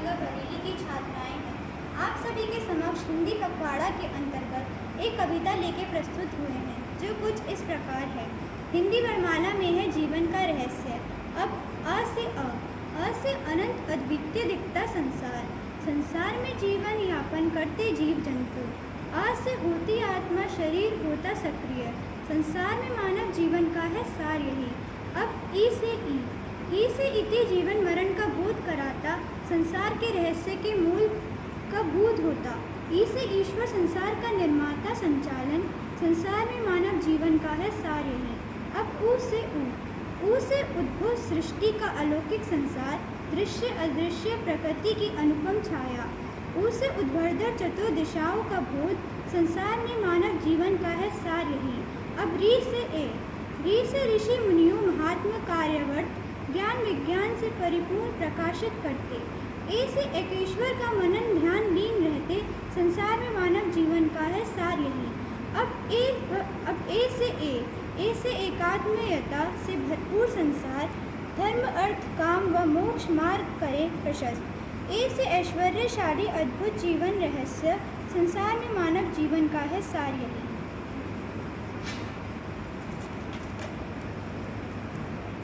नगर बरेली की छात्राएं हैं। आप सभी के समक्ष हिंदी पखवाड़ा के अंतर्गत एक कविता लेके प्रस्तुत हुए हैं जो कुछ इस प्रकार है। हिंदी वर्णमाला में है जीवन का रहस्य। अब अ से अनंत अद्वितीय दिखता संसार। संसार में जीवन यापन करते जीव जंतु। आ से होती आत्मा, शरीर होता सक्रिय। संसार में मानव जीवन का है सार यही। अब ई से इति जीवन मरण का बोध कराता। संसार के रहस्य के मूल का बोध होता। ई से ईश्वर संसार का निर्माता संचालन। संसार में मानव जीवन का है सार यही। अब ऊ से उद्भव सृष्टि का अलौकिक संसार। दृश्य अदृश्य प्रकृति की अनुपम छाया। ऊ से उद्भवधर चतुर्दिशाओं का बोध। संसार में मानव जीवन का है सार यही। अब री से ऋषि मुनियों महात्मा कार्यवर्त ज्ञान विज्ञान से परिपूर्ण प्रकाशित करते। ए से एकेश्वर का मनन ध्यान लीन रहते। संसार में मानव जीवन का है सार यही। अब ए से एकात्मयता से भरपूर संसार। धर्म अर्थ काम व मोक्ष मार्ग करे प्रशस्त। ए से ऐश्वर्यशाली अद्भुत जीवन रहस्य। संसार में मानव जीवन का है सार यही।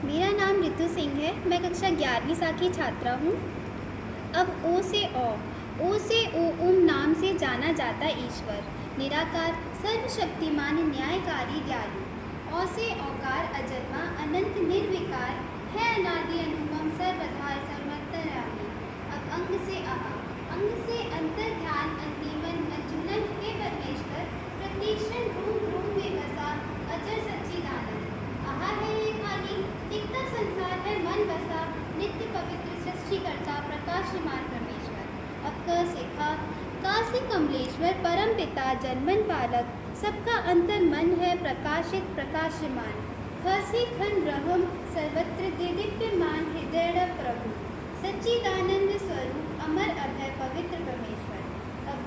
मेरा नाम ऋतु सिंह है। मैं कक्षा 11वीं सा की छात्रा हूँ। अब ओ से ओम नाम से जाना जाता ईश्वर। निराकार सर्वशक्तिमान न्यायकारी दयालु। औ से औकार अजन्मा अनंत निर्विकार है अनादि अनुपम सर्वधार सर्वतराही। अब अंग से अंतर ध्यान अंतिमन अचूलन हे परमेश्वर। प्रतीक्षण रूम में बसा अजर सच्चिदानंद। आहा है ये खाली दिखता संसार है मन बसा। नित्य पवित्र सृष्टिकर्ता प्रकाशमान परमेश्वर। अब का से कमलेश्वर परम पिता जन्मन पालक। सबका अंतर मन है प्रकाशित प्रकाशमान। ख से खन ब्रह्म सर्वत्र दिव्यमान हृदय प्रभु। सच्चिदानंद स्वरूप अमर अभय पवित्र परमेश्वर। अब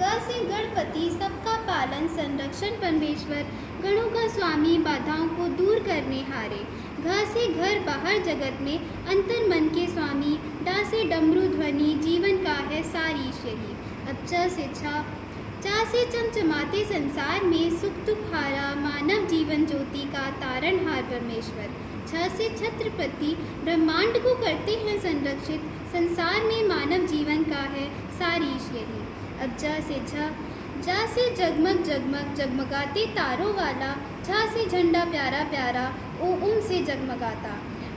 ग से गणपति सबका पालन संरक्षण परमेश्वर। गणों का स्वामी बाधाओं को दूर करने हारे। घ से घर बाहर जगत में अंतर मन के स्वामी। डा से डमरू ध्वनि जीवन का है सारी ईश्वरी। अब चा से चमचमाते संसार में सुख दुख हारा। मानव जीवन ज्योति का तारणहार परमेश्वर। छ से छत्रपति ब्रह्मांड को करते हैं संरक्षित। संसार में मानव जीवन का है सारी ईश्वरी। अब जा से जगमग जगमग जगमगाते तारों वाला। झा से झंडा प्यारा प्यारा ओम से जगमगाता।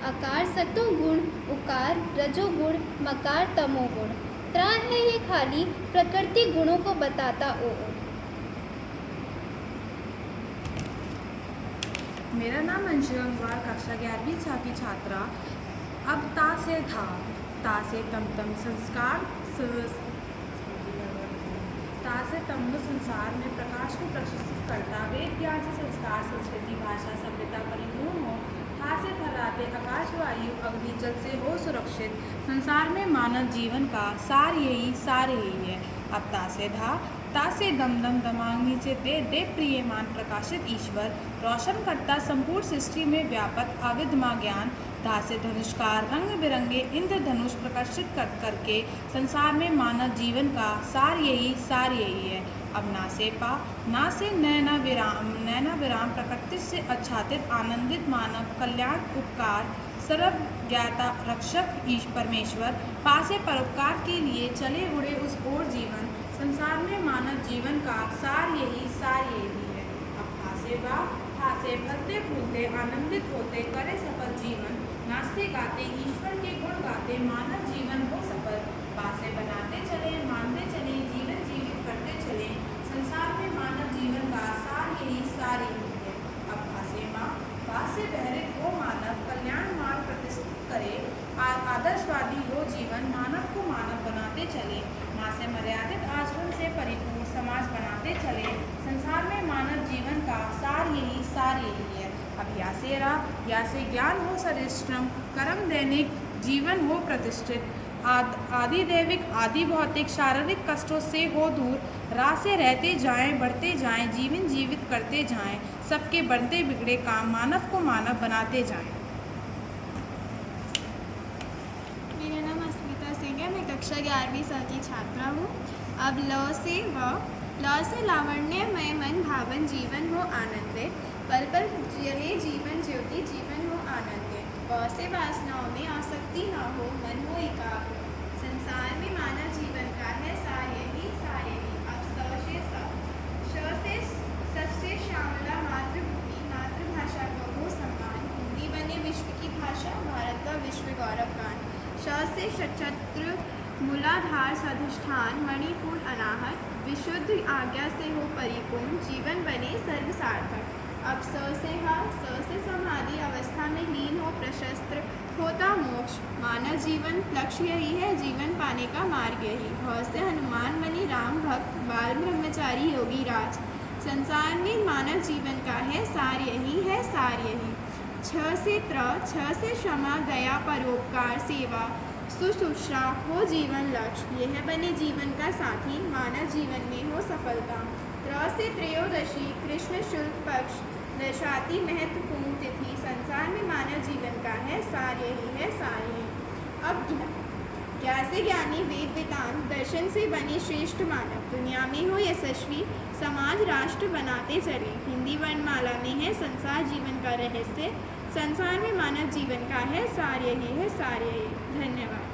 आकार सतोगुण उकार रजोगुण मकार तमोगुण। त्रा है ये खाली प्रकृति गुणों को बताता ओम। मेरा नाम अंशु गंगवार, कक्षा 11वीं सा की छात्रा। अब ता से तम संस्कार ता से तमनु संसार में प्रकाश को प्रशिक्षित करता। वेद ज्ञान से संस्कार संस्कृति भाषा सभ्यता परिपूर्ण हो। था से फराते आकाश वायु अग्नि जल से हो सुरक्षित। संसार में मानव जीवन का सार यही है। अब ता से दम दमाग्नि से दे प्रियमान प्रकाशित ईश्वर। रोशन करता संपूर्ण सृष्टि में व्यापक अविद्मा ज्ञान। धा से धनुष्कार रंग बिरंगे इंद्रधनुष प्रकाशित करके संसार में मानव जीवन का सार यही है। अब ना से नैना विराम प्रकृति से आच्छादित आनंदित मानव कल्याण उपकार सर्व ज्ञाता रक्षक ईश परमेश्वर। पा से परोपकार के लिए चले उड़े उस ओर जीवन। संसार में मानव जीवन का सार यही है। अब था से फलते फूलते आनंदित होते करे सफल जीवन। नाचते गाते ईश्वर के गुण गाते मानव जीवन हो सफल। पा से बनाते चले मानते चले जीवन जीवित करते चले। संसार में मानव जीवन का सार यही है। अब पा से बहरे हो मानव कल्याण मार्ग प्रतिष्ठित करे। आदर्शवादी हो जीवन मानव को मानव बनाते चले। माँ से मर्यादित आचरण से परिपूर्ण समाज बनाते चले। संसार में मानव जीवन का सार यही है। अब या से ज्ञान हो सरिश्रम कर्म दैनिक जीवन हो प्रतिष्ठित। आदि दैविक आदि भौतिक शारीरिक कष्टों से हो दूर। राह से रहते जाएं बढ़ते जाएं जीवन जीवित करते जाएं। सबके बनते बिगड़े काम मानव को मानव बनाते जाएं। मेरा नाम अस्मिता सिंह है। मैं कक्षा 11वीं सा की छात्रा हूँ। अब ल से लावण्यमय मन भावन जीवन हो आनंदे, पल पल जले जीवन ज्योति जीवन हो आनंदे। व से वासनाओं में आसक्ति न हो मन हो एकाग्र, संसार में मानव जीवन का है सार यही सार यही। अब श से श्यामला मातृभूमि, मातृभाषा को हो सम्मान, हिंदी बने विश्व की भाषा, भारत का विश्व गौरव गान। श से सशस्त्र मूलाधार स्वाधिष्ठान, मणिपुर अनाहत, विशुद्ध आज्ञा से हो परिपूर्ण, जीवन बने सर्व सार्थक। अब स से समाधि अवस्था में लीन हो प्रशस्त्र, होता मोक्ष, मानव जीवन लक्ष्य यही है, जीवन पाने का मार्ग यही। भ से हनुमान बने राम भक्त, बाल ब्रह्मचारी योगी राज, संसार में मानव जीवन का है सार यही है सार यही। छ से क्षमा दया परोपकार सेवा शुश्रूषा हो जीवन लक्ष्य, यह बने जीवन का साथी, मानव जीवन में हो सफलता। त्र से त्रयोदशी कृष्ण शुक्ल पक्ष, दशाती महत्वपूर्ण तिथि, संसार में मानव जीवन का है सार यही है सार यही। अब ज्ञा से ज्ञानी वेद वेदांत दर्शन से बने श्रेष्ठ मानव, दुनिया में हो यशस्वी, समाज राष्ट्र बनाते चले। हिंदी वर्णमाला में है संसार जीवन का रहस्य, संसार में मानव जीवन का है सार यही है सार यही। धन्यवाद।